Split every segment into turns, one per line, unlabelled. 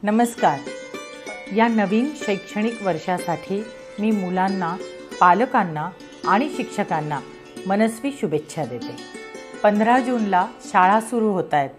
नमस्कार। या नवीन शैक्षणिक वर्षासाठी मी मुलांना, पालकांना आणि शिक्षकांना मनस्वी शुभेच्छा देते। 15 जूनला शाळा सुरू होत आहेत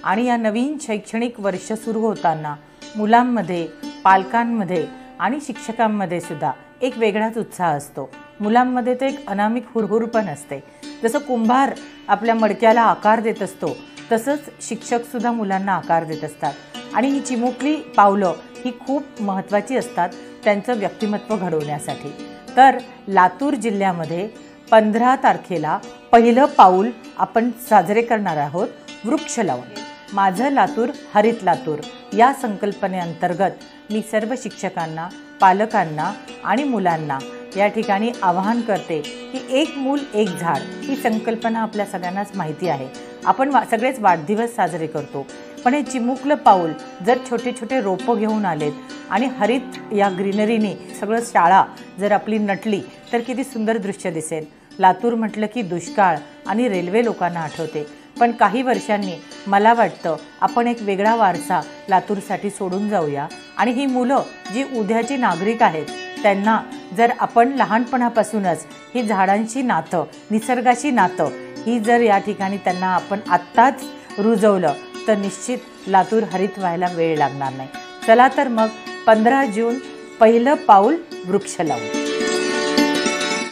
आणि या नवीन शैक्षणिक वर्ष सुरू होताना मुलांमध्ये, पालकांमध्ये आणि शिक्षकांमध्ये सुद्धा एक वेगळाच उत्साह असतो। मुलांमध्ये तो एक अनामिक हुरहुर पण असते। जसं कुंभार आपल्या मडक्याला आकार देत असतो तसंच शिक्षक सुद्धा मुलांना आकार देत असतात आणि ही चिमुकली पावलं ही खूप महत्त्वाची असतात त्यांचं व्यक्तिमत्व घडवण्यासाठी। तर लातूर जिल्ह्यामध्ये 15 तारखेला पहिलं पाऊल आपण साजरे करणार आहोत वृक्ष लावून। माझं लातूर हरित लातूर या संकल्पनेअंतर्गत मी सर्व शिक्षकांना, पालकांना आणि मुलांना या ठिकाणी आवाहन करते की एक मूल एक झाड ही संकल्पना आपल्या सगळ्यांनाच माहिती आहे। आपण सगळेच वाढदिवस साजरे करतो, पण हे चिमुकलं पाऊल जर छोटे छोटे रोपं घेऊन आलेत आणि हरित या ग्रीनरीने सगळं शाळा जर आपली नटली तर किती सुंदर दृश्य दिसेल। लातूर म्हटलं की दुष्काळ आणि रेल्वे लोकांना आठवते, पण काही वर्षांनी मला वाटतं आपण एक वेगळा वारसा लातूरसाठी सोडून जाऊया आणि ही मुलं जी उद्याची नागरिक आहेत त्यांना जर आपण लहानपणापासूनच ही झाडांची नातं, निसर्गाची नातं ही जर या ठिकाणी त्यांना आपण आत्ताच रुजवलं तर निश्चित लातूर हरित व्हायला वेळ लागणार नाही। चला तर मग 15 जून पहिलं पाऊल वृक्ष लावू।